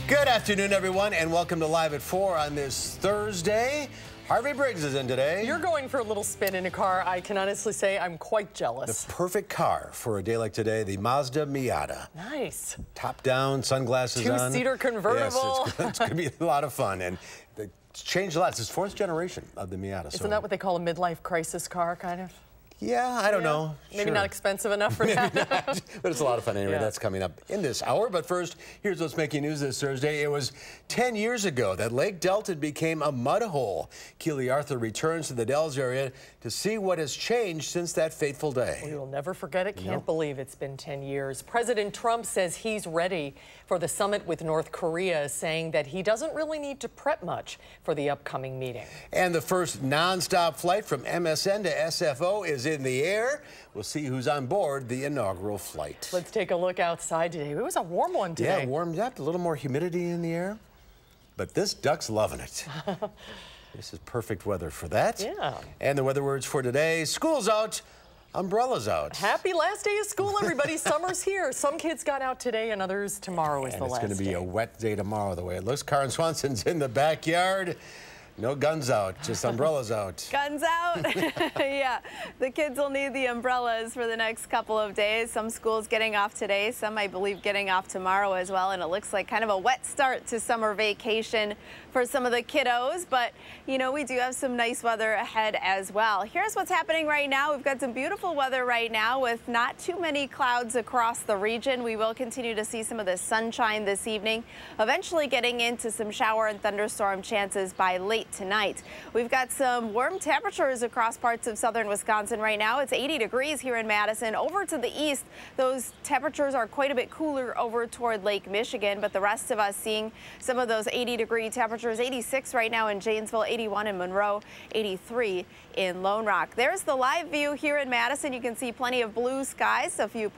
Good afternoon, everyone, and welcome to Live at 4 on this Thursday. Harvey Briggs is in today. You're going for a little spin in a car. I can honestly say I'm quite jealous. The perfect car for a day like today, the Mazda Miata. Nice. Top down, sunglasses on. Two-seater convertible. Yes, it's going to be a lot of fun. And it's changed a lot. It's the fourth generation of the Miata. Isn't that what they call a midlife crisis car, kind of? Yeah, I don't know. Maybe not expensive enough for that. But it's a lot of fun anyway. That's coming up in this hour. But first, here's what's making news this Thursday. It was 10 years ago that Lake Delton became a mud hole. Keely Arthur returns to the Dells area to see what has changed since that fateful day. We will never forget it. Can't believe it's been 10 years. President Trump says he's ready for the summit with North Korea, saying that he doesn't really need to prep much for the upcoming meeting. And the first nonstop flight from MSN to SFO is in the air. We'll see who's on board the inaugural flight. Let's take a look outside today. It was a warm one today. Yeah, warmed up, a little more humidity in the air. But this duck's loving it. This is perfect weather for that. Yeah. And the weather words for today: school's out, umbrellas out. Happy last day of school, everybody. Summer's here. Some kids got out today and others tomorrow is the last day. It's going to be a wet day tomorrow, the way it looks. Karen Swanson's in the backyard. No guns out, just umbrellas out. Guns out? Yeah, the kids will need the umbrellas for the next couple of days. Some schools getting off today, some I believe getting off tomorrow as well, and it looks like kind of a wet start to summer vacation for some of the kiddos, but you know, we do have some nice weather ahead as well. Here's what's happening right now. We've got some beautiful weather right now with not too many clouds across the region. We will continue to see some of the sunshine this evening, eventually getting into some shower and thunderstorm chances by late tonight. We've got some warm temperatures across parts of southern Wisconsin right now. It's 80 degrees here in Madison. Over to the east, those temperatures are quite a bit cooler over toward Lake Michigan, but the rest of us seeing some of those 80-degree temperatures. 86 right now in Janesville, 81 in Monroe, 83 in Lone Rock. There's the live view here in Madison. You can see plenty of blue skies, a few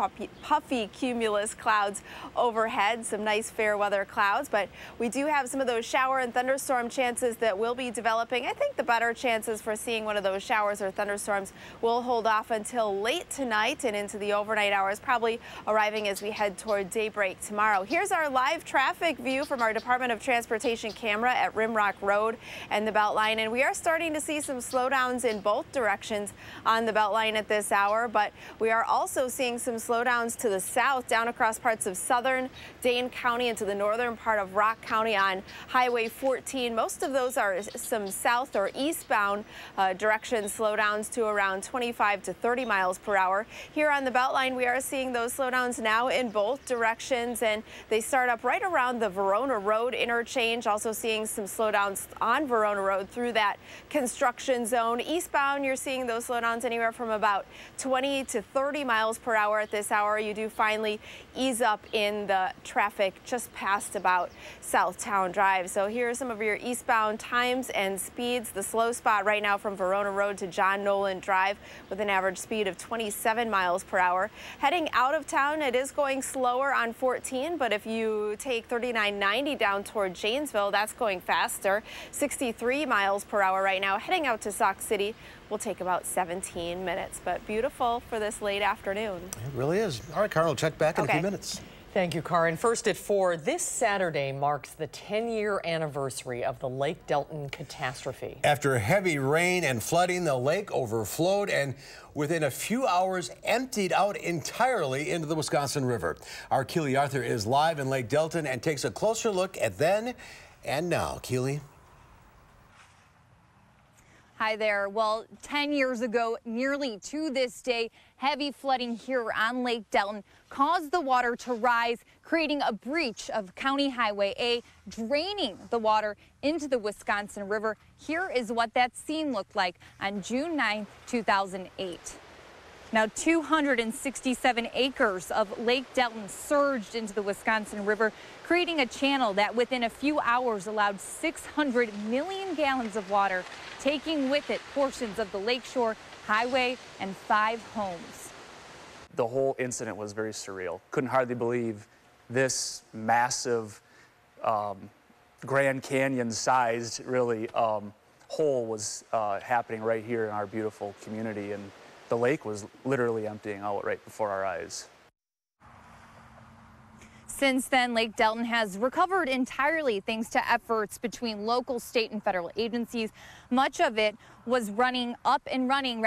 puffy cumulus clouds overhead, some nice fair weather clouds, but we do have some of those shower and thunderstorm chances that will be developing. I think the better chances for seeing one of those showers or thunderstorms will hold off until late tonight and into the overnight hours, probably arriving as we head toward daybreak tomorrow. Here's our live traffic view from our Department of Transportation camera at Rimrock Road and the Beltline, and we are starting to see some slowdowns in both directions on the Beltline at this hour, but we are also seeing some slowdowns to the south down across parts of southern Dane County into the northern part of Rock County on Highway 14. Most of those are some south or eastbound direction slowdowns to around 25 to 30 miles per hour. Here on the Beltline, we are seeing those slowdowns now in both directions, and they start up right around the Verona Road interchange. Also seeing some slowdowns on Verona Road through that construction zone. Eastbound, you're seeing those slowdowns anywhere from about 20 to 30 miles per hour at this hour. You do finally ease up in the traffic just past about Southtown Drive. So here are some of your eastbound times and speeds. The slow spot right now from Verona Road to John Nolan Drive with an average speed of 27 miles per hour. Heading out of town, it is going slower on 14, but if you take 3990 down toward Janesville, that's going faster. 63 miles per hour right now. Heading out to Sauk City will take about 17 minutes, but beautiful for this late afternoon. It really is. All right, Carl, we'll check back in a few minutes. Thank you, Karen. First at 4, this Saturday marks the 10-year anniversary of the Lake Delton catastrophe. After heavy rain and flooding, the lake overflowed and within a few hours emptied out entirely into the Wisconsin River. Our Keely Arthur is live in Lake Delton and takes a closer look at then and now. Keely. Hi there. Well, 10 years ago, nearly to this day, heavy flooding here on Lake Delton caused the water to rise, creating a breach of County Highway A, draining the water into the Wisconsin River. Here is what that scene looked like on June 9, 2008. Now, 267 acres of Lake Delton surged into the Wisconsin River, creating a channel that within a few hours allowed 600 million gallons of water, taking with it portions of the lakeshore, highway, and 5 homes. The whole incident was very surreal. Couldn't hardly believe this massive, Grand Canyon-sized, really, hole was happening right here in our beautiful community, and the lake was literally emptying out right before our eyes. Since then, Lake Delton has recovered entirely thanks to efforts between local, state, and federal agencies. Much of it was up and running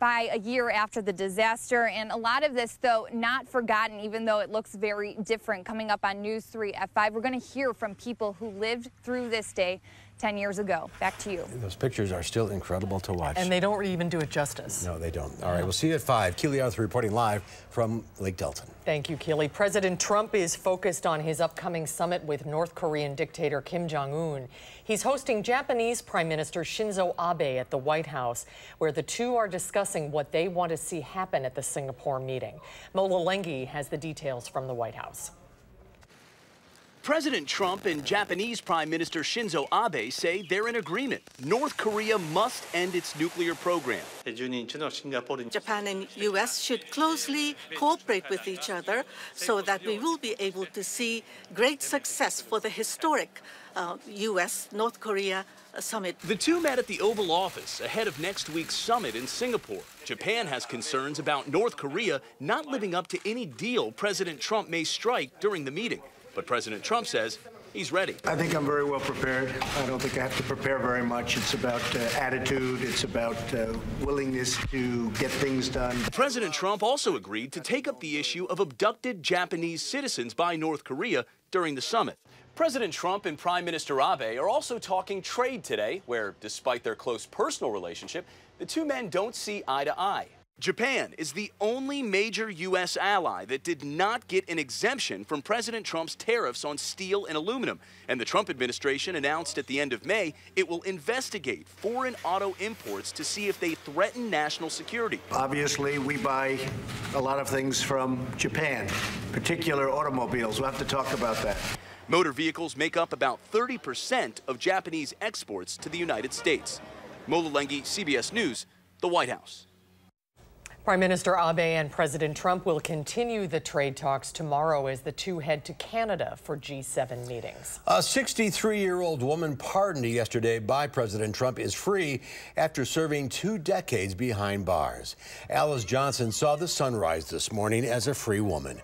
by a year after the disaster. And a lot of this, though, not forgotten, even though it looks very different. Coming up on News 3 at 5, we're going to hear from people who lived through this day 10 years ago. Back to you. Those pictures are still incredible to watch. And they don't even do it justice. No, they don't. All right, we'll see you at 5. Keely Arthur reporting live from Lake Delton. Thank you, Keely. President Trump is focused on his upcoming summit with North Korean dictator Kim Jong-un. He's hosting Japanese Prime Minister Shinzo Abe at the White House, where the two are discussing what they want to see happen at the Singapore meeting. Mola Lenghi has the details from the White House. President Trump and Japanese Prime Minister Shinzo Abe say they're in agreement. North Korea must end its nuclear program. Japan and U.S. should closely cooperate with each other so that we will be able to see great success for the historic U.S.-North Korea summit. The two met at the Oval Office ahead of next week's summit in Singapore. Japan has concerns about North Korea not living up to any deal President Trump may strike during the meeting. But President Trump says he's ready. I think I'm very well prepared. I don't think I have to prepare very much. It's about attitude. It's about willingness to get things done. President Trump also agreed to take up the issue of abducted Japanese citizens by North Korea during the summit. President Trump and Prime Minister Abe are also talking trade today, where, despite their close personal relationship, the two men don't see eye to eye. Japan is the only major U.S. ally that did not get an exemption from President Trump's tariffs on steel and aluminum. And the Trump administration announced at the end of May it will investigate foreign auto imports to see if they threaten national security. Obviously, we buy a lot of things from Japan, particular automobiles. We'll have to talk about that. Motor vehicles make up about 30% of Japanese exports to the United States. Mola Lenghi, CBS News, the White House. Prime Minister Abe and President Trump will continue the trade talks tomorrow as the two head to Canada for G7 meetings. A 63-year-old woman pardoned yesterday by President Trump is free after serving 2 decades behind bars. Alice Johnson saw the sunrise this morning as a free woman.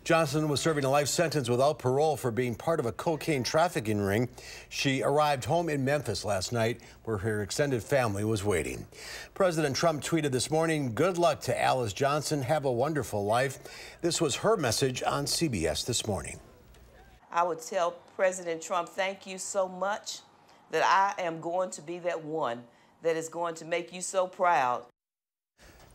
Johnson was serving a life sentence without parole for being part of a cocaine trafficking ring. She arrived home in Memphis last night, where her extended family was waiting. President Trump tweeted this morning, "Good luck to Alice Johnson. Have a wonderful life." This was her message on CBS this morning. I would tell President Trump, thank you so much, that I am going to be that one that is going to make you so proud.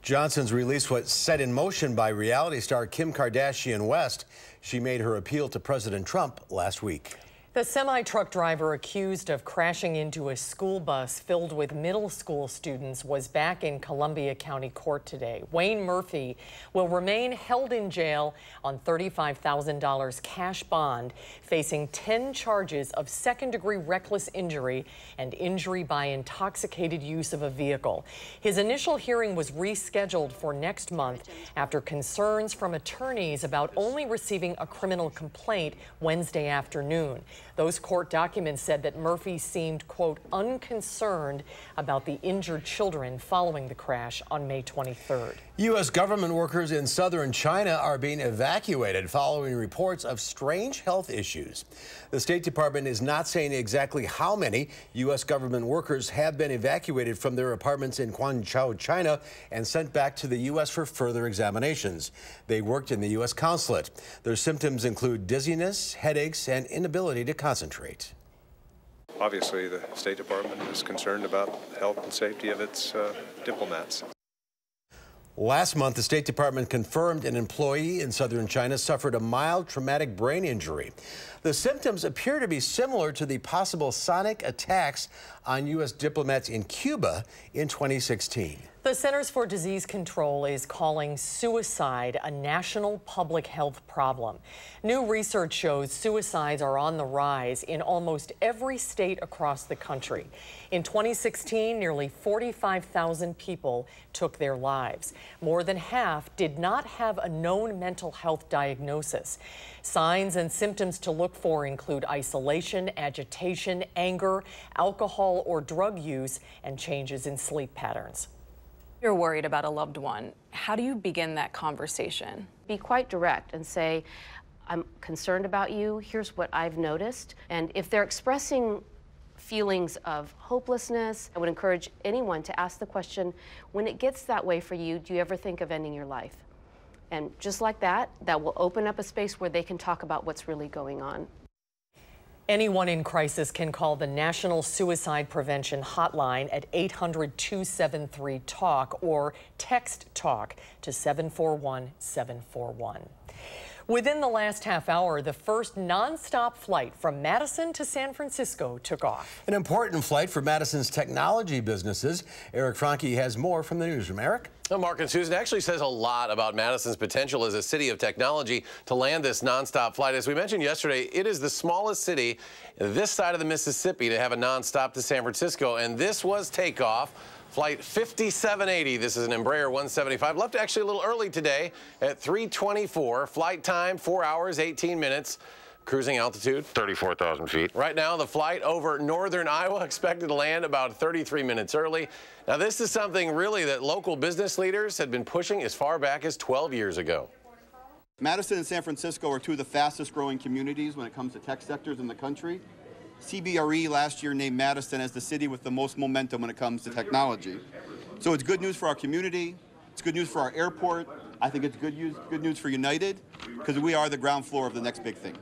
Johnson's release was set in motion by reality star Kim Kardashian West. She made her appeal to President Trump last week. The semi-truck driver accused of crashing into a school bus filled with middle school students was back in Columbia County Court today. Wayne Murphy will remain held in jail on $35,000 cash bond, facing 10 charges of second-degree reckless injury and injury by intoxicated use of a vehicle. His initial hearing was rescheduled for next month after concerns from attorneys about only receiving a criminal complaint Wednesday afternoon. Those court documents said that Murphy seemed, quote, unconcerned about the injured children following the crash on May 23rd. U.S. government workers in southern China are being evacuated following reports of strange health issues. The State Department is not saying exactly how many U.S. government workers have been evacuated from their apartments in Guangzhou, China, and sent back to the U.S. for further examinations. They worked in the U.S. consulate. Their symptoms include dizziness, headaches, and inability to concentrate. Obviously, the State Department is concerned about the health and safety of its diplomats. Last month, the State Department confirmed an employee in southern China suffered a mild traumatic brain injury. The symptoms appear to be similar to the possible sonic attacks on U.S. diplomats in Cuba in 2016. The Centers for Disease Control is calling suicide a national public health problem. New research shows suicides are on the rise in almost every state across the country. In 2016, nearly 45,000 people took their lives. More than half did not have a known mental health diagnosis. Signs and symptoms to look for include isolation, agitation, anger, alcohol or drug use, and changes in sleep patterns. You're worried about a loved one. How do you begin that conversation? Be quite direct and say, I'm concerned about you. Here's what I've noticed. And if they're expressing feelings of hopelessness, I would encourage anyone to ask the question, when it gets that way for you, do you ever think of ending your life? And just like that, that will open up a space where they can talk about what's really going on. Anyone in crisis can call the National Suicide Prevention Hotline at 800-273-TALK or text TALK to 741-741. Within the last half hour, the first nonstop flight from Madison to San Francisco took off. An important flight for Madison's technology businesses. Eric Franke has more from the newsroom. Eric? Well, Mark and Susan, actually says a lot about Madison's potential as a city of technology to land this nonstop flight. As we mentioned yesterday, it is the smallest city this side of the Mississippi to have a nonstop to San Francisco, and this was takeoff. Flight 5780, this is an Embraer 175, left actually a little early today at 3:24. Flight time, 4 hours, 18 minutes. Cruising altitude, 34,000 feet. Right now, the flight over northern Iowa expected to land about 33 minutes early. Now, this is something really that local business leaders had been pushing as far back as 12 years ago. Madison and San Francisco are two of the fastest growing communities when it comes to tech sectors in the country. CBRE last year named Madison as the city with the most momentum when it comes to technology. So it's good news for our community. It's good news for our airport. I think it's good news for United, because we are the ground floor of the next big thing.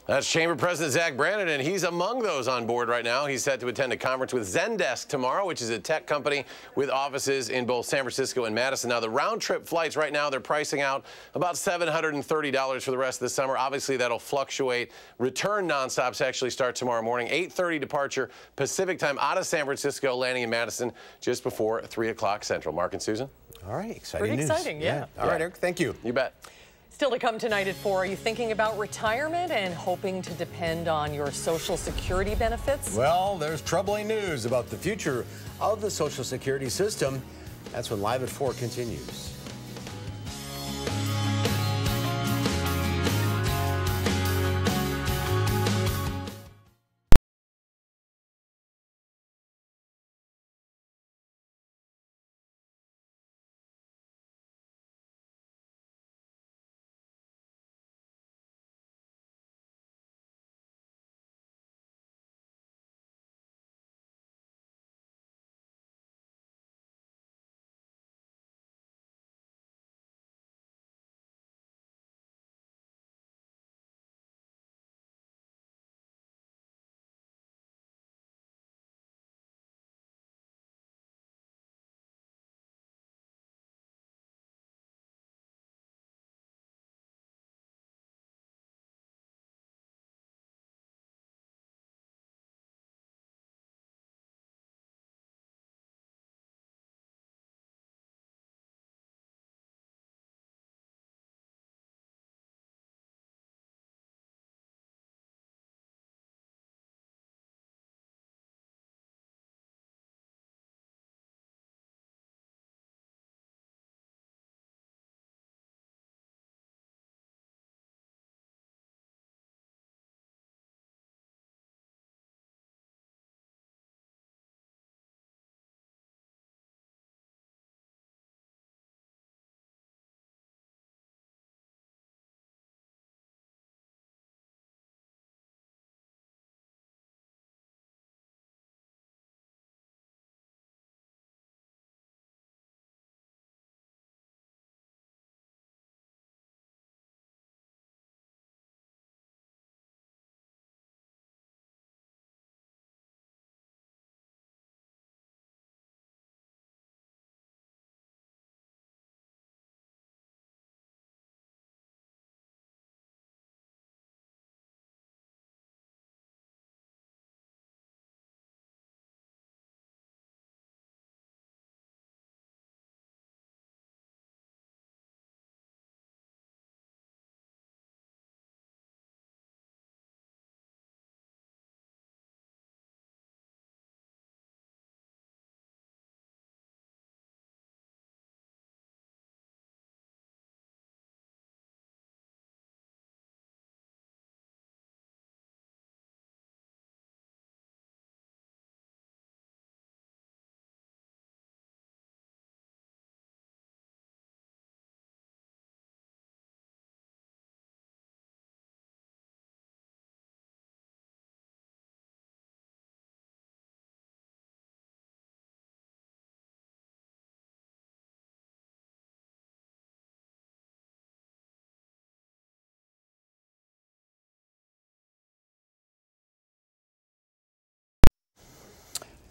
That's Chamber President Zach Brannon, and he's among those on board right now. He's set to attend a conference with Zendesk tomorrow, which is a tech company with offices in both San Francisco and Madison. Now, the round-trip flights right now, they're pricing out about $730 for the rest of the summer. Obviously, that'll fluctuate. Return nonstops actually start tomorrow morning. 8:30 departure Pacific time out of San Francisco, landing in Madison just before 3 o'clock Central. Mark and Susan? All right, exciting Pretty news. exciting, yeah. All right, Eric, thank you. You bet. Still to come tonight at 4, are you thinking about retirement and hoping to depend on your Social Security benefits? Well, there's troubling news about the future of the Social Security system. That's when Live at 4 continues.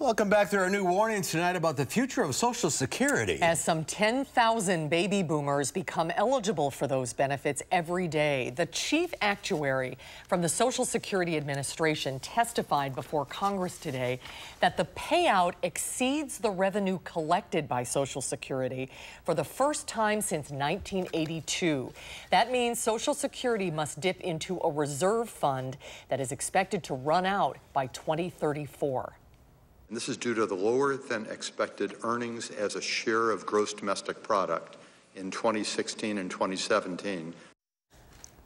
Welcome back. There are new warnings tonight about the future of Social Security. As some 10,000 baby boomers become eligible for those benefits every day, the chief actuary from the Social Security Administration testified before Congress today that the payout exceeds the revenue collected by Social Security for the first time since 1982. That means Social Security must dip into a reserve fund that is expected to run out by 2034. And this is due to the lower than expected earnings as a share of gross domestic product in 2016 and 2017.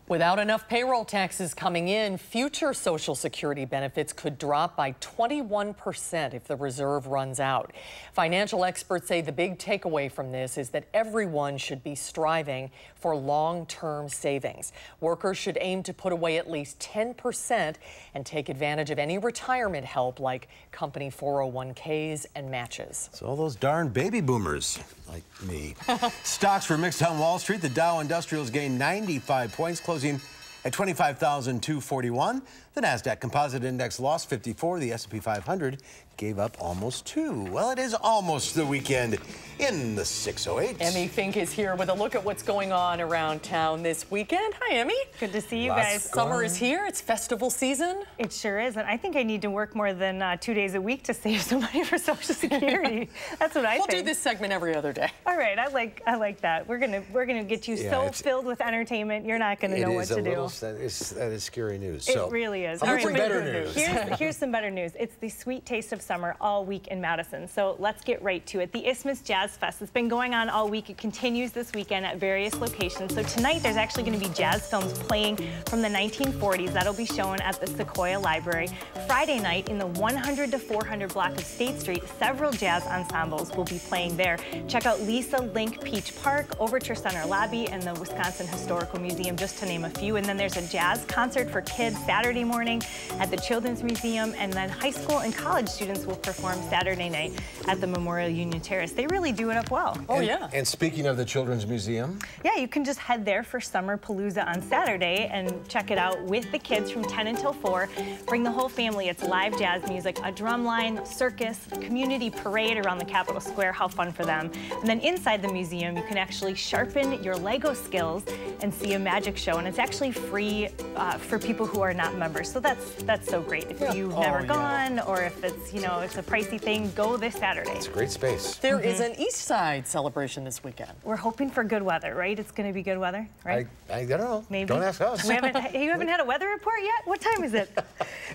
Without enough payroll taxes coming in, future Social Security benefits could drop by 21% if the reserve runs out. Financial experts say the big takeaway from this is that everyone should be striving for long-term savings. Workers should aim to put away at least 10% and take advantage of any retirement help like company 401ks and matches. So all those darn baby boomers like me. Stocks were mixed on Wall Street. The Dow Industrials gained 95 points, closing at 25,241. The NASDAQ Composite Index lost 54. The S&P 500 gave up almost 2. Well, it is almost the weekend in the 608. Emmy Fink is here with a look at what's going on around town this weekend. Hi, Emmy. Good to see you guys. Summer is here. It's festival season. It sure is. And I think I need to work more than 2 days a week to save some money for Social Security. That's what I think. We'll do this segment every other day. All right. I like that. We're gonna get you so filled with entertainment, you're not gonna know what to do. That is scary news. It really is. All right, better news. Here's some better news. It's the sweet taste of summer all week in Madison. So let's get right to it. The Isthmus Jazz Fest. It's been going on all week. It continues this weekend at various locations. So tonight there's actually going to be jazz films playing from the 1940s. That'll be shown at the Sequoia Library. Friday night in the 100 to 400 block of State Street, several jazz ensembles will be playing there. Check out Lisa Link Peach Park, Overture Center Lobby, and the Wisconsin Historical Museum, just to name a few. And then there's a jazz concert for kids Saturday morning at the Children's Museum, and then high school and college students will perform Saturday night at the Memorial Union Terrace. They really do it up well. Oh, yeah. And speaking of the Children's Museum? Yeah, you can just head there for Summer Palooza on Saturday and check it out with the kids from 10 until 4. Bring the whole family. It's live jazz music, a drum line, circus, community parade around the Capitol Square. How fun for them. And then inside the museum, you can actually sharpen your Lego skills and see a magic show. And it's actually free for people who are not members. So that's so great. If you've never gone, or if it's, it's a pricey thing, go this Saturday. It's a great space. There is an East Side celebration this weekend. We're hoping for good weather, right? It's going to be good weather, right? I don't know. Maybe. Don't ask us. You haven't had a weather report yet? What time is it?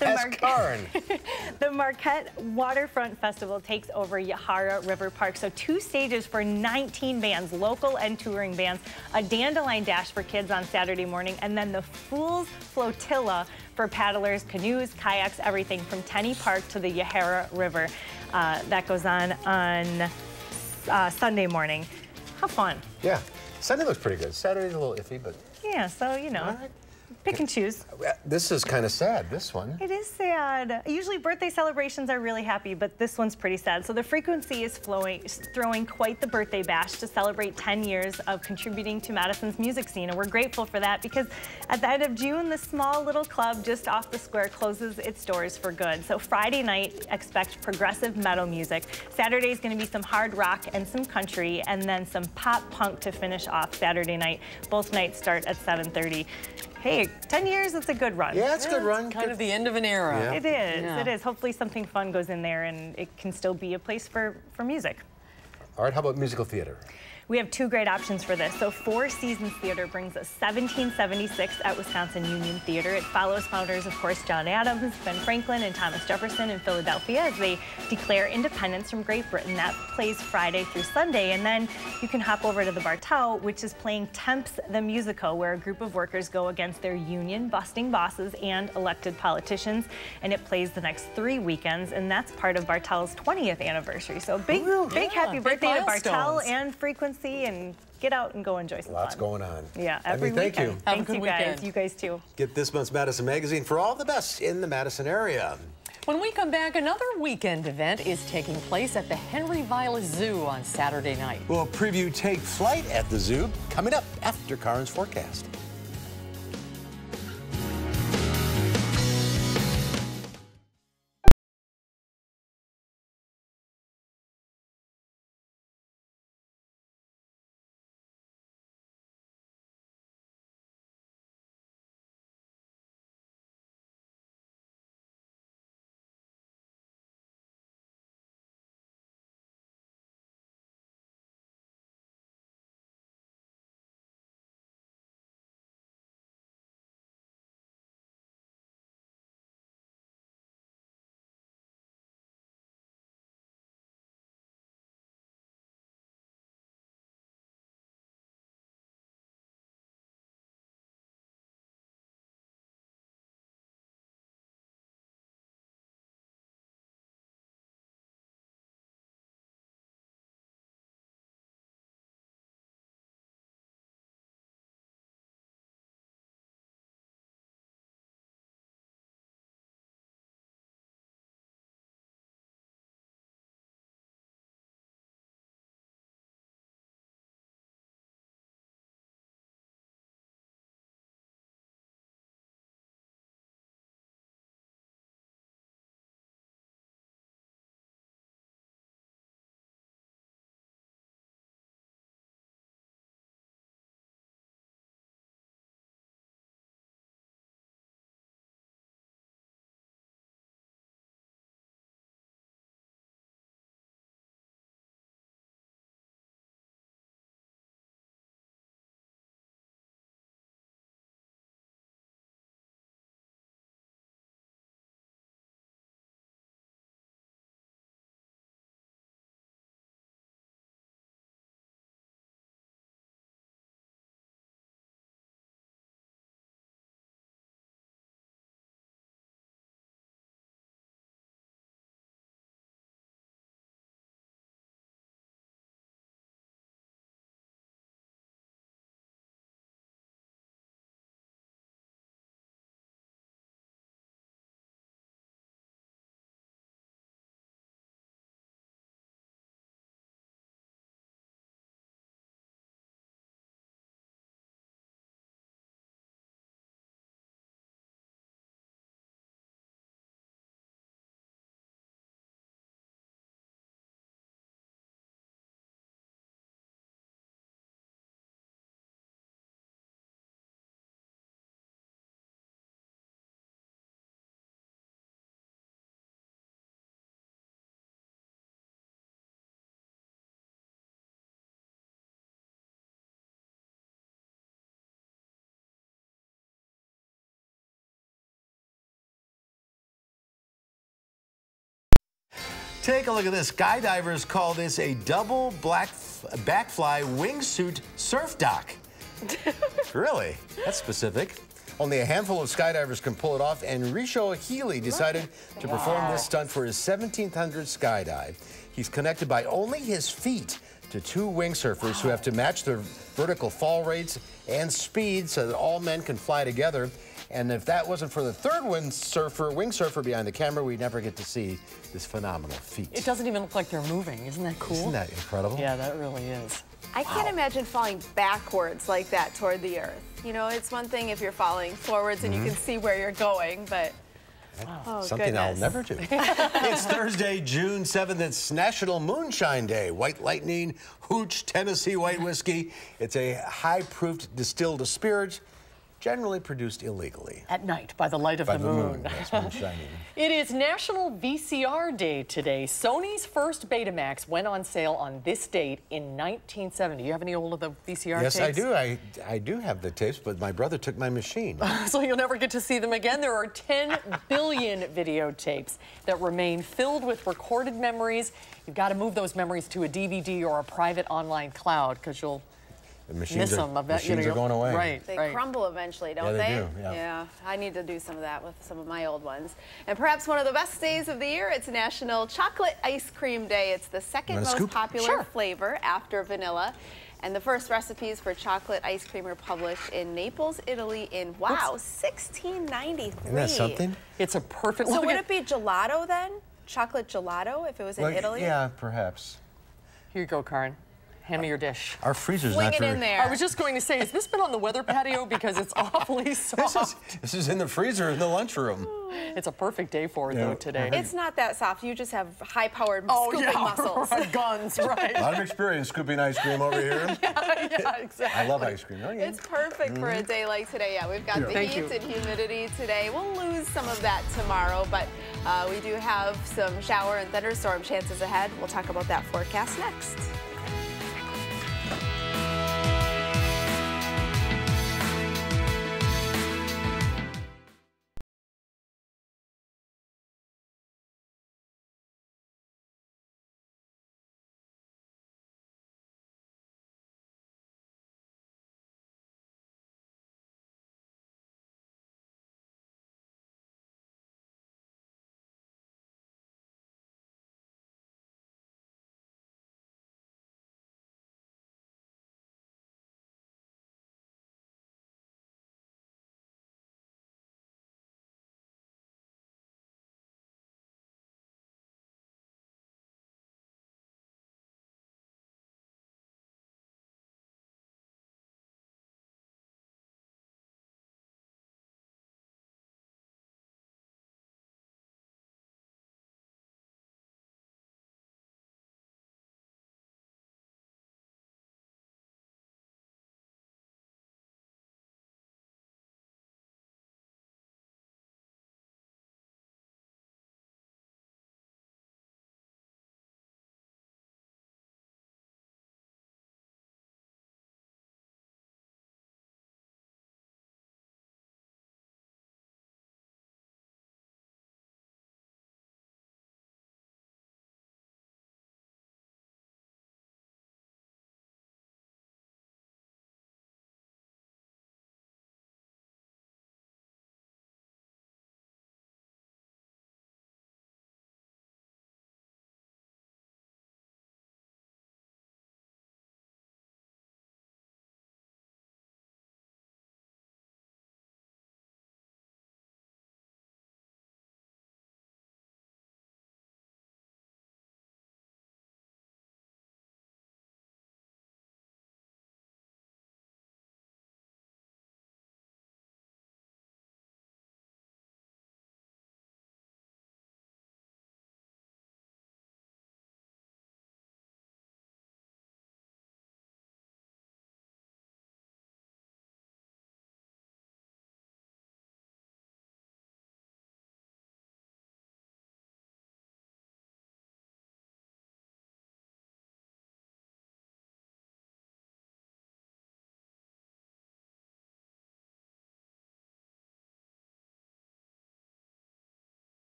Ask Karen. The Marquette Waterfront Festival takes over Yahara River Park. So 2 stages for 19 bands, local and touring bands, a dandelion dash for kids on Saturday morning, and then the Fool's Flotilla for paddlers, canoes, kayaks, everything from Tenney Park to the Yahara River. That goes on Sunday morning. How fun. Yeah. Sunday looks pretty good. Saturday's a little iffy, but... Yeah, so, pick and choose. This is kind of sad, this one. It is sad. Usually birthday celebrations are really happy, but this one's pretty sad. So the Frequency is throwing quite the birthday bash to celebrate 10 years of contributing to Madison's music scene. And we're grateful for that because at the end of June, the small little club just off the square closes its doors for good. So Friday night, expect progressive metal music. Saturday is going to be some hard rock and some country, and then some pop punk to finish off Saturday night. Both nights start at 7:30. Hey, 10 years, it's a good run. Yeah, it's a good run. Kind of the end of an era. Yeah. It is, it is. Hopefully something fun goes in there and it can still be a place for music. All right, how about musical theater? We have 2 great options for this. So Four Seasons Theater brings us 1776 at Wisconsin Union Theater. It follows founders, of course, John Adams, Ben Franklin, and Thomas Jefferson in Philadelphia as they declare independence from Great Britain. That plays Friday through Sunday. And then you can hop over to the Bartow, which is playing Temps the Musical, where a group of workers go against their union-busting bosses and elected politicians. And it plays the next 3 weekends, and that's part of Bartow's 20th anniversary. So big happy birthday to Bartow and Frequency, and get out and go enjoy some Lots fun. going on. Yeah, every thank weekend. you. Thanks, you guys. You guys too. Get this month's Madison Magazine for all the best in the Madison area. When we come back, another weekend event is taking place at the Henry Vilas Zoo on Saturday night. We'll preview Take Flight at the zoo coming up after Karen's forecast. Take a look at this. Skydivers call this a double backfly wingsuit surf dock. Really? That's specific. Only a handful of skydivers can pull it off, and Risho Healy decided to perform this stunt for his 1700 skydive. He's connected by only his feet to two wingsurfers who have to match their vertical fall rates and speed so that all men can fly together. And if that wasn't for the third wingsurfer behind the camera, we'd never get to see this phenomenal feat. It doesn't even look like they're moving. Isn't that cool? Isn't that incredible? Yeah, that really is. I can't imagine falling backwards like that toward the earth. You know, it's one thing if you're falling forwards and you can see where you're going, but something I'll never do. It's Thursday, June 7th. It's National Moonshine Day. White Lightning, Hooch, Tennessee White Whiskey. It's a high-proof distilled spirit, generally produced illegally. At night, by the light of the moon. Yes, moonshining. It is National VCR Day today. Sony's first Betamax went on sale on this date in 1970. You have any old of the VCR tapes? Yes, I do. I do have the tapes, but my brother took my machine. So you'll never get to see them again. There are 10 billion videotapes that remain filled with recorded memories. You've got to move those memories to a DVD or a private online cloud because you'll miss them. Machines are going away. Right. They crumble eventually, don't they? Do, yeah. I need to do some of that with some of my old ones. And perhaps one of the best days of the year, it's National Chocolate Ice Cream Day. It's the second most popular flavor after vanilla. And the first recipes for chocolate ice cream were published in Naples, Italy in, 1693. Isn't that something? It's a perfect So would it be gelato then? Chocolate gelato if it was in Italy? Yeah, perhaps. Here you go, Karen. Hand me your dish. Our freezer's Fling not it very... in there. I was just going to say, has this been on the weather patio? Because it's awfully soft. This is in the freezer in the lunchroom. It's a perfect day for it, though, today. It's not that soft. You just have high-powered scooping muscles. Right, guns, right. A lot of experience scooping ice cream over here. Yeah, exactly. I love ice cream. Oh, yeah. It's perfect for a day like today. Yeah, we've got the heat and humidity today. We'll lose some of that tomorrow, but we do have some shower and thunderstorm chances ahead. We'll talk about that forecast next.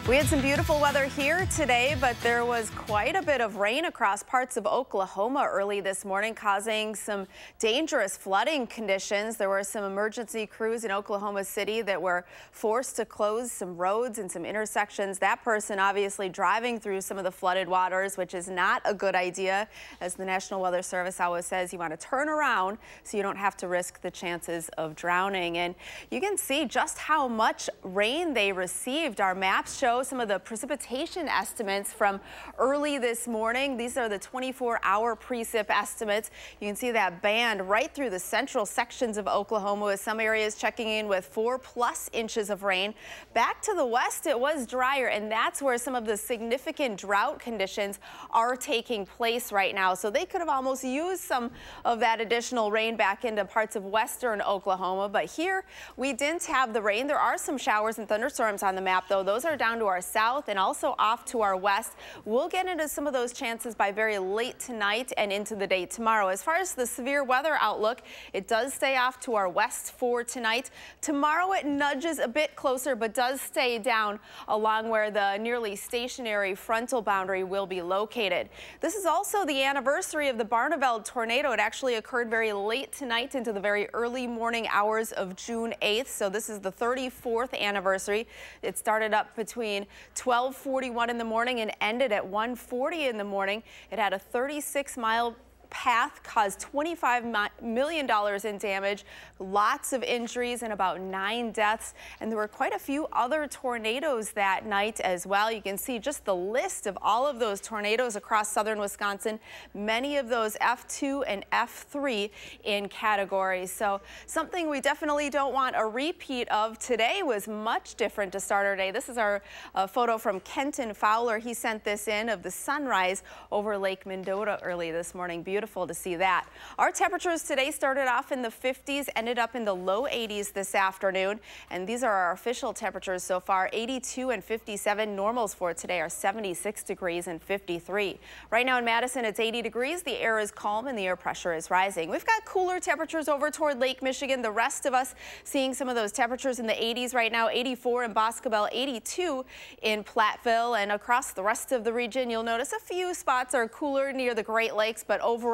We had some beautiful weather here today, but there was quite a bit of rain across parts of Oklahoma early this morning, causing some dangerous flooding conditions. There were some emergency crews in Oklahoma City that were forced to close some roads and some intersections. That person obviously driving through some of the flooded waters, which is not a good idea. As the National Weather Service always says, you want to turn around so you don't have to risk the chances of drowning. And you can see just how much rain they received. Our maps show some of the precipitation estimates from early this morning. These are the 24-hour precip estimates. You can see that band right through the central sections of Oklahoma, with some areas checking in with 4+ inches of rain. Back to the west, it was drier, and that's where some of the significant drought conditions are taking place right now. So they could have almost used some of that additional rain back into parts of western Oklahoma. But here we didn't have the rain. There are some showers and thunderstorms on the map, though. Those are down to our south and also off to our west. We'll get into some of those chances by very late tonight and into the day tomorrow. As far as the severe weather outlook, it does stay off to our west for tonight. Tomorrow it nudges a bit closer, but does stay down along where the nearly stationary frontal boundary will be located. This is also the anniversary of the Barneveld tornado. It actually occurred very late tonight into the very early morning hours of June 8th. So this is the 34th anniversary. It started up between 12:41 in the morning and ended at 1:40 in the morning. It had a 36-mile path, caused $25 million in damage, lots of injuries, and about 9 deaths. And there were quite a few other tornadoes that night as well. You can see just the list of all of those tornadoes across southern Wisconsin, many of those F2 and F3 in categories. So something we definitely don't want a repeat of. Today was much different to start our day. This is our photo from Kenton Fowler. He sent this in of the sunrise over Lake Mendota early this morning. Beautiful to see that. Our temperatures today started off in the 50s, ended up in the low 80s this afternoon, and these are our official temperatures so far. 82 and 57. Normals for today are 76 degrees and 53. Right now in Madison, it's 80 degrees. The air is calm and the air pressure is rising. We've got cooler temperatures over toward Lake Michigan. The rest of us seeing some of those temperatures in the 80s right now. 84 in Boscobel, 82 in Platteville, and across the rest of the region, you'll notice a few spots are cooler near the Great Lakes, but overall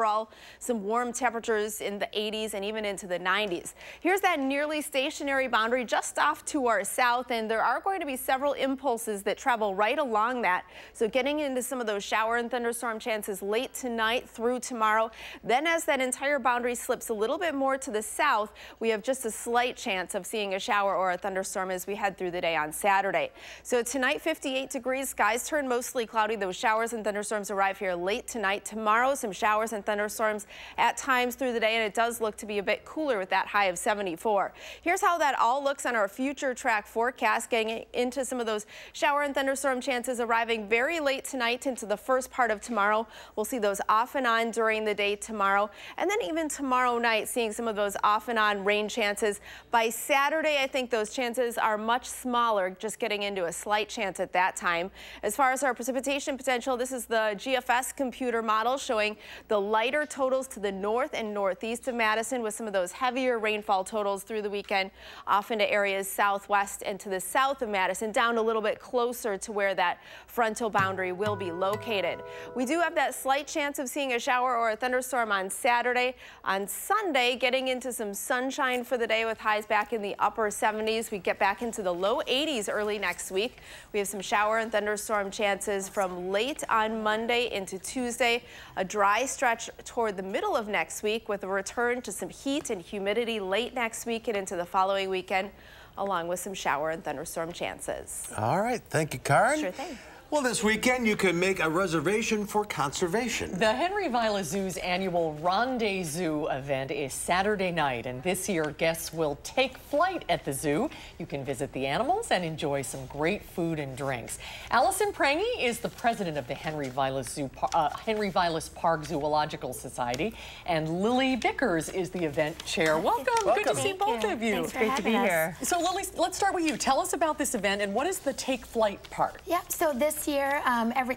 some warm temperatures in the 80s and even into the 90s. Here's that nearly stationary boundary just off to our south, and there are going to be several impulses that travel right along that. So getting into some of those shower and thunderstorm chances late tonight through tomorrow. Then as that entire boundary slips a little bit more to the south, we have just a slight chance of seeing a shower or a thunderstorm as we head through the day on Saturday. So tonight, 58 degrees, skies turn mostly cloudy. Those showers and thunderstorms arrive here late tonight. Tomorrow, some showers and thunderstorms at times through the day, and it does look to be a bit cooler with that high of 74. Here's how that all looks on our future track forecast, getting into some of those shower and thunderstorm chances arriving very late tonight into the first part of tomorrow. We'll see those off and on during the day tomorrow, and then even tomorrow night seeing some of those off and on rain chances. By Saturday, I think those chances are much smaller, just getting into a slight chance at that time. As far as our precipitation potential, this is the GFS computer model showing the lighter totals to the north and northeast of Madison, with some of those heavier rainfall totals through the weekend off into areas southwest and to the south of Madison, down a little bit closer to where that frontal boundary will be located. We do have that slight chance of seeing a shower or a thunderstorm on Saturday. On Sunday, getting into some sunshine for the day with highs back in the upper 70s. We get back into the low 80s early next week. We have some shower and thunderstorm chances from late on Monday into Tuesday. A dry stretch toward the middle of next week, with a return to some heat and humidity late next week and into the following weekend, along with some shower and thunderstorm chances. All right. Thank you, Karen. Sure thing. Well, this weekend you can make a reservation for conservation. The Henry Vilas Zoo's annual Rendezvous event is Saturday night, and this year guests will take flight at the zoo. You can visit the animals and enjoy some great food and drinks. Allison Prangy is the president of the Henry Vilas Park Zoological Society, and Lily Bickers is the event chair. Welcome. Good to see both of you. Thanks for having us. Great to be here. So Lily, let's start with you. Tell us about this event and what is the take flight part? Yep. So this this year,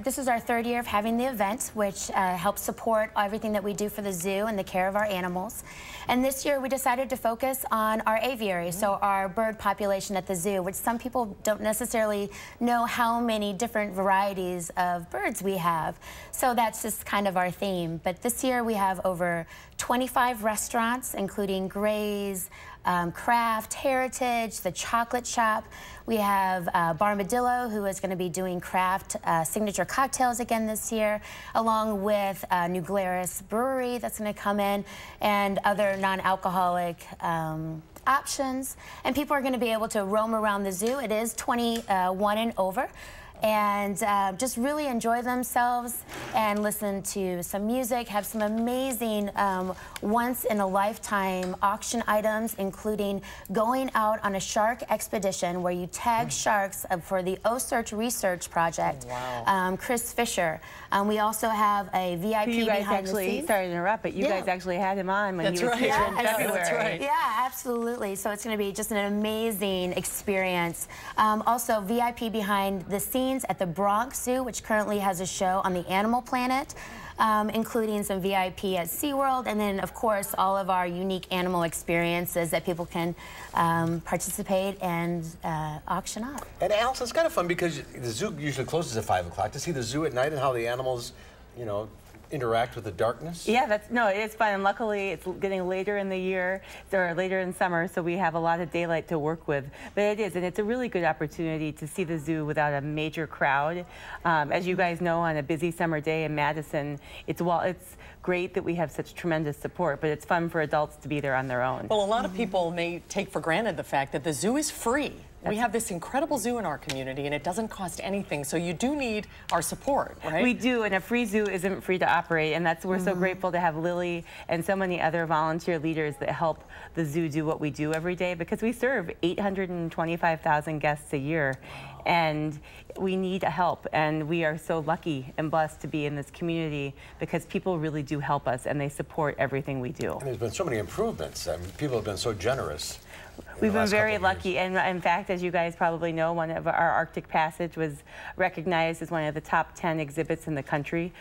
this is our 3rd year of having the event, which helps support everything that we do for the zoo and the care of our animals. And this year we decided to focus on our aviary, so our bird population at the zoo, which some people don't necessarily know how many different varieties of birds we have. So that's just kind of our theme. But this year we have over 25 restaurants, including Gray's, Craft, Heritage, the Chocolate Shop. We have Barmadillo, who is going to be doing craft signature cocktails again this year, along with New Glarus Brewery that's going to come in, and other non-alcoholic options. And people are going to be able to roam around the zoo. It is 21 and over. And just really enjoy themselves and listen to some music, have some amazing once-in-a-lifetime auction items, including going out on a shark expedition where you tag sharks for the O-Search Research Project. Wow. Chris Fisher. We also have a VIP you guys behind actually, the scenes. sorry to interrupt, but you guys actually had him on when he was here in February. That's right. Yeah, absolutely. So it's going to be just an amazing experience. Also, VIP behind the scenes at the Bronx Zoo, which currently has a show on the Animal Planet, including some VIP at SeaWorld, and then, of course, all of our unique animal experiences that people can participate and auction off. And Alice, it's kind of fun because the zoo usually closes at 5 o'clock. To see the zoo at night and how the animals, you know, interact with the darkness? Yeah, it's fun, and luckily it's getting later in the year, or later in summer, so we have a lot of daylight to work with. But it is, and it's a really good opportunity to see the zoo without a major crowd. As you guys know, on a busy summer day in Madison, it's great that we have such tremendous support, but it's fun for adults to be there on their own. Well, a lot of people may take for granted the fact that the zoo is free. We have this incredible zoo in our community, and it doesn't cost anything, so you do need our support, right? We do, and a free zoo isn't free to operate, and we're so grateful to have Lily and so many other volunteer leaders that help the zoo do what we do every day, because we serve 825,000 guests a year, and we need help, and we are so lucky and blessed to be in this community because people really do help us, and they support everything we do. And there's been so many improvements. I mean, people have been so generous. We've been very lucky, and in fact, as you guys probably know, one of our Arctic Passage was recognized as one of the top 10 exhibits in the country.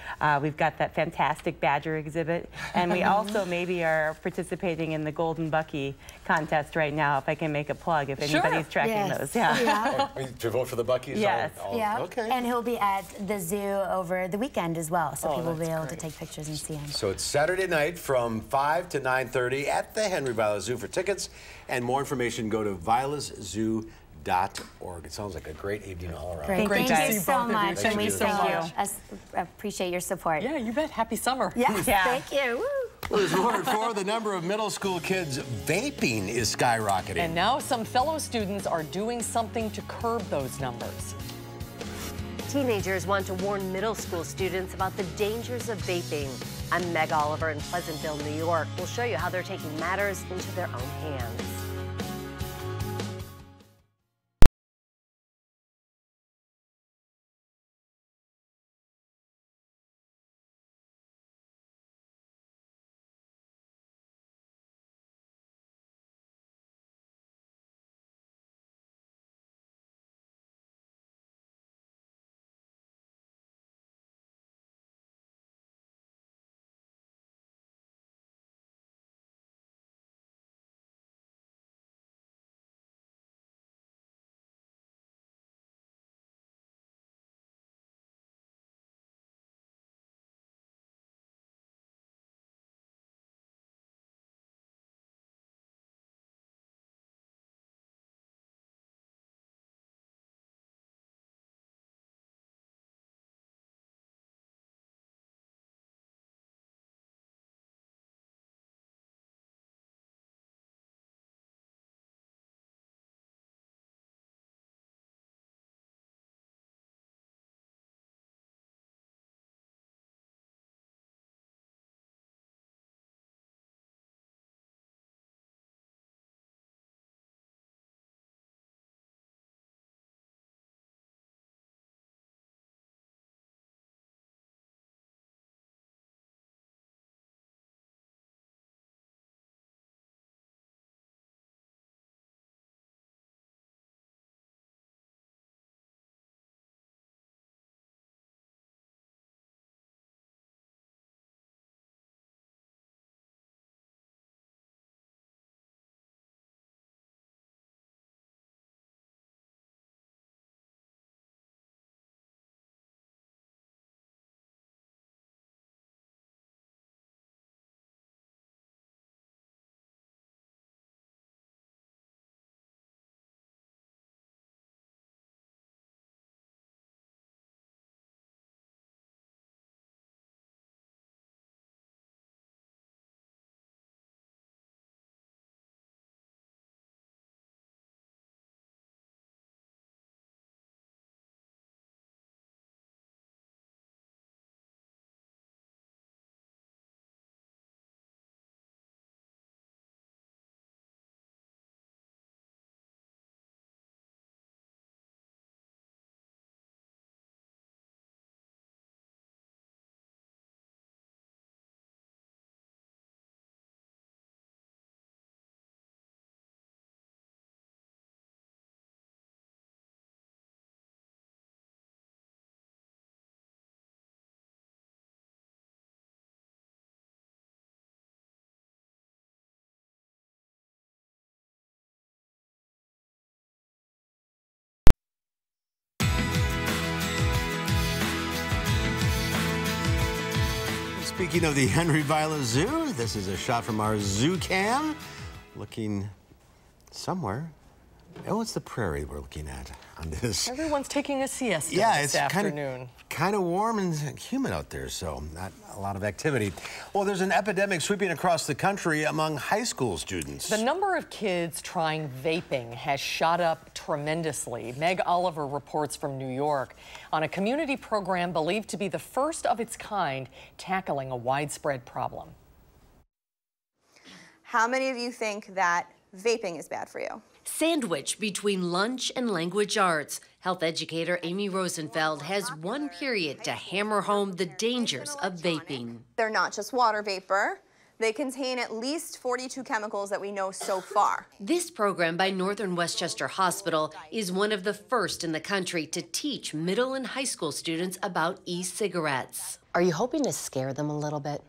We've got that fantastic badger exhibit, and we also maybe are participating in the Golden Bucky contest right now, if I can make a plug, if anybody's tracking those. Yeah. To vote for the Buckies? Yes. Yeah. Okay. And he'll be at the zoo over the weekend as well, so people will be able to take pictures and see him. So it's Saturday night from 5 to 9:30 at the Henry Vilas Zoo. For tickets and more information, go to vilaszoo.org. It sounds like a great evening all around. Great. Thank you so much, and we so appreciate your support. Yeah, you bet. Happy summer. Yes, thank you. Woo. Well, there's more at 4. The number of middle school kids vaping is skyrocketing. And now some fellow students are doing something to curb those numbers. Teenagers want to warn middle school students about the dangers of vaping. I'm Meg Oliver in Pleasantville, New York. We'll show you how they're taking matters into their own hands. Speaking of the Henry Vila Zoo, this is a shot from our zoo cam. Looking somewhere. Oh, it's the prairie we're looking at on this. Everyone's taking a siesta this afternoon. Kind of warm and humid out there, so not a lot of activity. Well, there's an epidemic sweeping across the country among high school students. The number of kids trying vaping has shot up tremendously. Meg Oliver reports from New York on a community program believed to be the first of its kind tackling a widespread problem. How many of you think that vaping is bad for you? Sandwiched between lunch and language arts, health educator Amy Rosenfeld has one period to hammer home the dangers of vaping. They're not just water vapor. They contain at least 42 chemicals that we know so far. This program by Northern Westchester Hospital is one of the first in the country to teach middle and high school students about e-cigarettes. Are you hoping to scare them a little bit?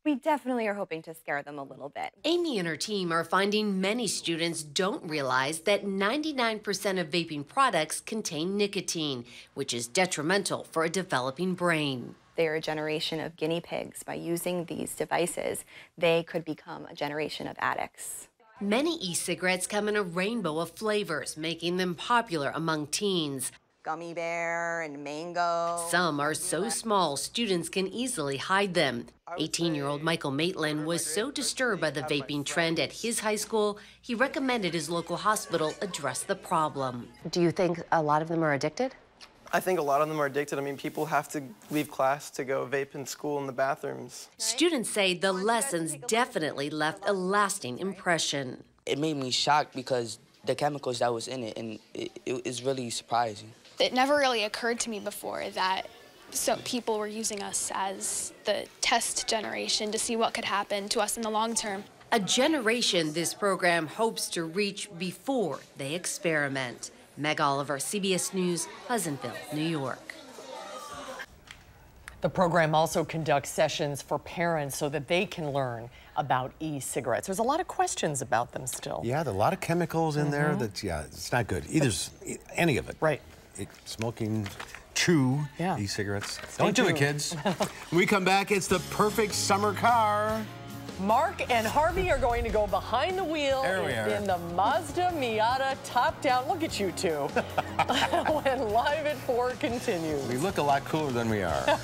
We definitely are hoping to scare them a little bit. Amy and her team are finding many students don't realize that 99% of vaping products contain nicotine, which is detrimental for a developing brain. They're a generation of guinea pigs. By using these devices, they could become a generation of addicts. Many e-cigarettes come in a rainbow of flavors, making them popular among teens. Gummy bear and mango. Some are so small, students can easily hide them. 18-year-old Michael Maitland was so disturbed by the vaping trend at his high school, he recommended his local hospital address the problem. Do you think a lot of them are addicted? I think a lot of them are addicted. I mean, people have to leave class to go vape in school in the bathrooms. Students say the lessons definitely left a lasting impression. It made me shocked because the chemicals that was in it, and it is really surprising. It never really occurred to me before that some people were using us as the test generation to see what could happen to us in the long term. A generation this program hopes to reach before they experiment. Meg Oliver, CBS News, Pleasantville, New York. The program also conducts sessions for parents so that they can learn about e-cigarettes. There's a lot of questions about them still. Yeah, there are a lot of chemicals in there that, it's not good. Either any of it. Right. Smoking, chew e-cigarettes. Don't do it, kids. When we come back, it's the perfect summer car. Mark and Harvey are going to go behind the wheel in the Mazda Miata top-down. Look at you two. When Live at 4 continues. We look a lot cooler than we are.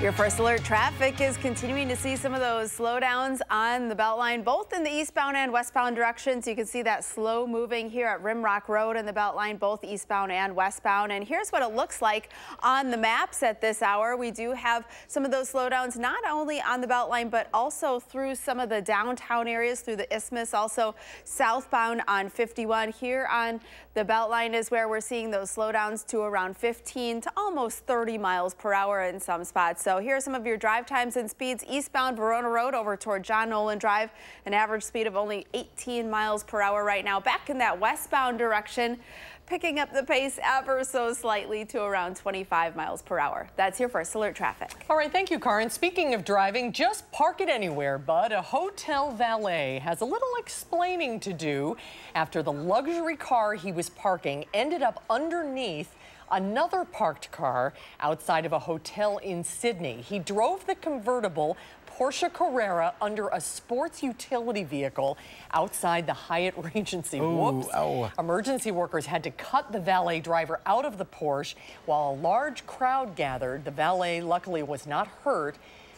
Your first alert traffic is continuing to see some of those slowdowns on the Beltline, both in the eastbound and westbound directions. You can see that slow moving here at Rimrock Road and the Beltline, both eastbound and westbound. And here's what it looks like on the maps at this hour. We do have some of those slowdowns not only on the Beltline, but also through some of the downtown areas, through the Isthmus, also southbound on 51. Here on the Beltline is where we're seeing those slowdowns to around 15 to almost 30 miles per hour in some spots. So here are some of your drive times and speeds. Eastbound Verona Road over toward John Nolan Drive, an average speed of only 18 miles per hour right now. Back in that westbound direction, picking up the pace ever so slightly to around 25 miles per hour. That's your first alert traffic. All right, thank you, Karin. Speaking of driving, just park it anywhere, bud. A hotel valet has a little explaining to do after the luxury car he was parking ended up underneath another parked car outside of a hotel in Sydney. He drove the convertible Porsche Carrera under a sports utility vehicle outside the Hyatt Regency. Whoops. Ow. Emergency workers had to cut the valet driver out of the Porsche while a large crowd gathered. The valet luckily was not hurt,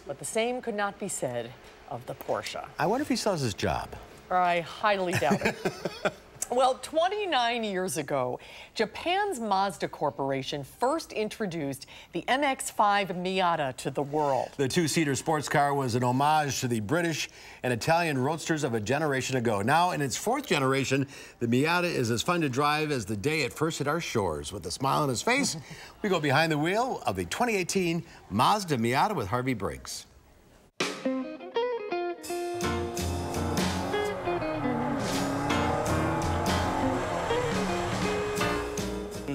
but the same could not be said of the Porsche. I wonder if he still has his job. I highly doubt it. Well, 29 years ago, Japan's Mazda Corporation first introduced the MX-5 Miata to the world. The two-seater sports car was an homage to the British and Italian roadsters of a generation ago. Now, in its fourth generation, the Miata is as fun to drive as the day it first hit our shores. With a smile on his face, we go behind the wheel of the 2018 Mazda Miata with Harvey Briggs.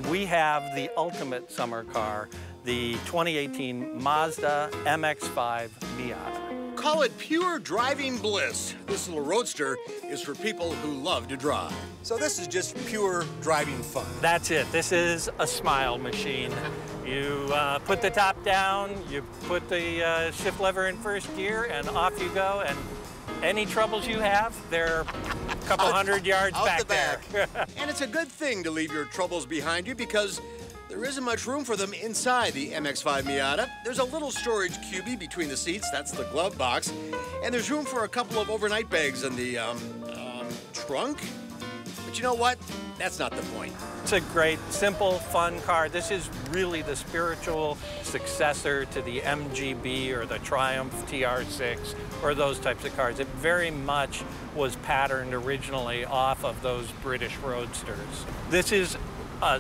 We have the ultimate summer car, the 2018 Mazda MX-5 Miata. Call it pure driving bliss. This little roadster is for people who love to drive. So this is just pure driving fun. That's it. This is a smile machine. You put the top down, you put the shift lever in first gear, and off you go. And any troubles you have, they're a couple hundred yards back there. And it's a good thing to leave your troubles behind you because there isn't much room for them inside the MX-5 Miata. There's a little storage cubby between the seats, that's the glove box, and there's room for a couple of overnight bags in the trunk. But you know what? That's not the point. It's a great, simple, fun car. This is really the spiritual successor to the MGB or the Triumph TR6 or those types of cars. It very much was patterned originally off of those British roadsters. This is a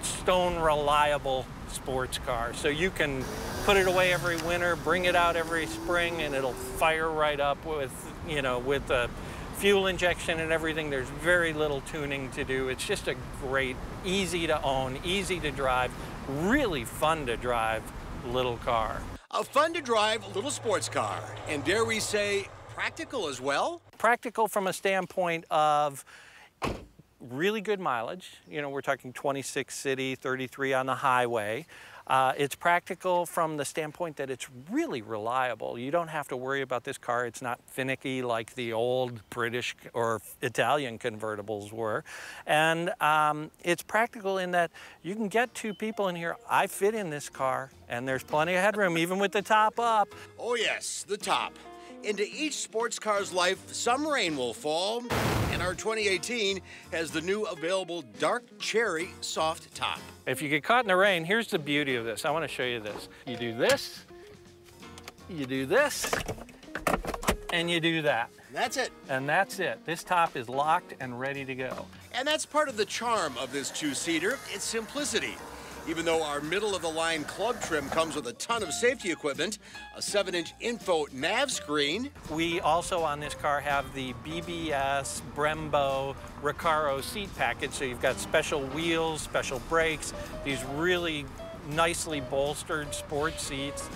stone reliable sports car. So you can put it away every winter, bring it out every spring, and it'll fire right up with, you know, with the fuel injection and everything. There's very little tuning to do. It's just a great, easy to own, easy to drive, really fun to drive little car. A fun to drive little sports car, and dare we say practical as well? Practical from a standpoint of really good mileage. You know, we're talking 26 city, 33 on the highway. It's practical from the standpoint that it's really reliable. You don't have to worry about this car. It's not finicky like the old British or Italian convertibles were. And it's practical in that you can get two people in here. I fit in this car, and there's plenty of headroom, even with the top up. Oh yes, the top. Into each sports car's life, some rain will fall, and our 2018 has the new available dark cherry soft top. If you get caught in the rain, here's the beauty of this. I want to show you this. You do this, and you do that. That's it. And that's it. This top is locked and ready to go. And that's part of the charm of this two-seater, its simplicity. Even though our middle-of-the-line club trim comes with a ton of safety equipment, a 7-inch info nav screen. We also on this car have the BBS Brembo Recaro seat package, so you've got special wheels, special brakes, these really nicely bolstered sports seats.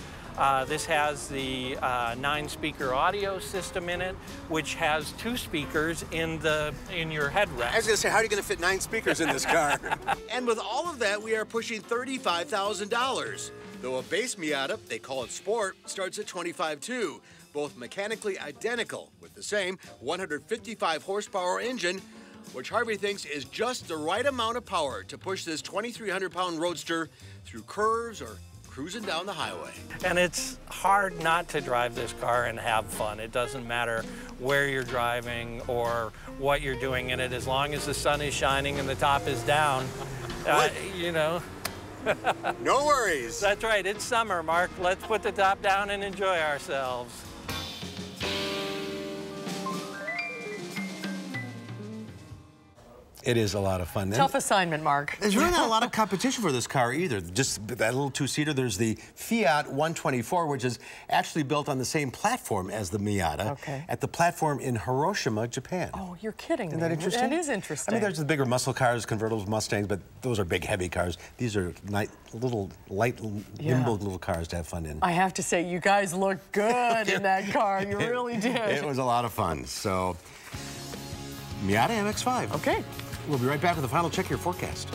This has the 9-speaker audio system in it, which has 2 speakers in your headrest. I was going to say, how are you going to fit 9 speakers in this car? And with all of that, we are pushing $35,000. Though a base Miata, they call it Sport, starts at $25,200. Both mechanically identical with the same 155 horsepower engine, which Harvey thinks is just the right amount of power to push this 2,300-pound roadster through curves or cruising down the highway. And it's hard not to drive this car and have fun. It doesn't matter where you're driving or what you're doing in it, as long as the sun is shining and the top is down, you know. No worries. That's right, it's summer, Mark. Let's put the top down and enjoy ourselves. It is a lot of fun. Tough assignment, Mark. There's really not a lot of competition for this car either. Just that little two-seater. There's the Fiat 124, which is actually built on the same platform as the Miata at the platform in Hiroshima, Japan. Oh, you're kidding me. Isn't that interesting? That is interesting. I mean, there's the bigger muscle cars, convertibles, Mustangs, but those are big, heavy cars. These are little, light, nimble little cars to have fun in. I have to say, you guys look good in that car. You really did. It was a lot of fun. So, Miata MX-5. Okay. We'll be right back with the final check of your forecast.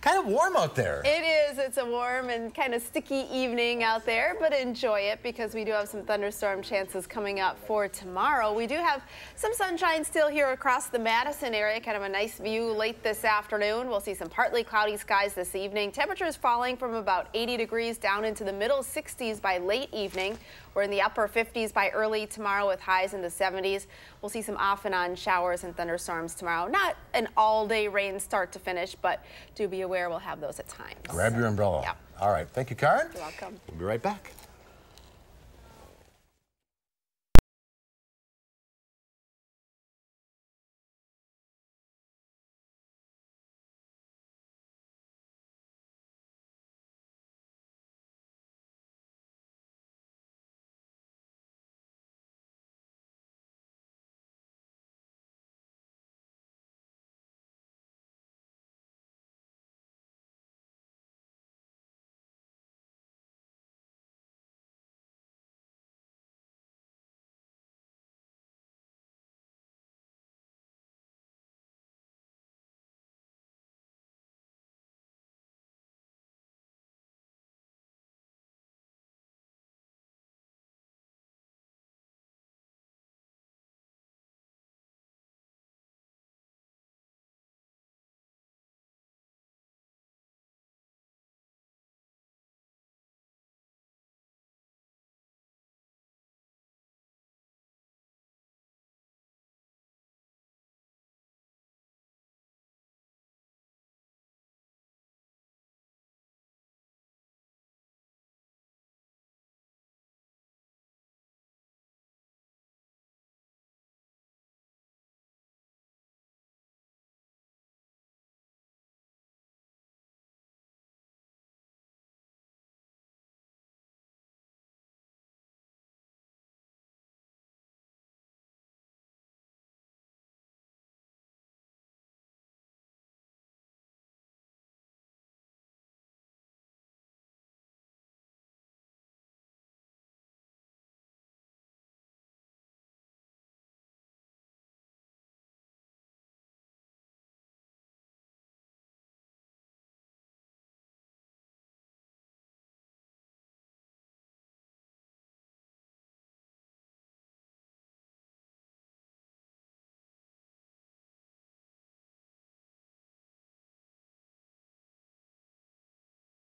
Kind of warm out there. It is. It's a warm and kind of sticky evening out there, but enjoy it because we do have some thunderstorm chances coming up for tomorrow. We do have some sunshine still here across the Madison area, kind of a nice view late this afternoon. We'll see some partly cloudy skies this evening. Temperatures falling from about 80 degrees down into the middle 60s by late evening. We're in the upper 50s by early tomorrow with highs in the 70s. We'll see some off and on showers and thunderstorms tomorrow. Not an all-day rain start to finish, but do be aware we'll have those at times. Grab your umbrella. Yeah. All right. Thank you, Karen. You're welcome. We'll be right back.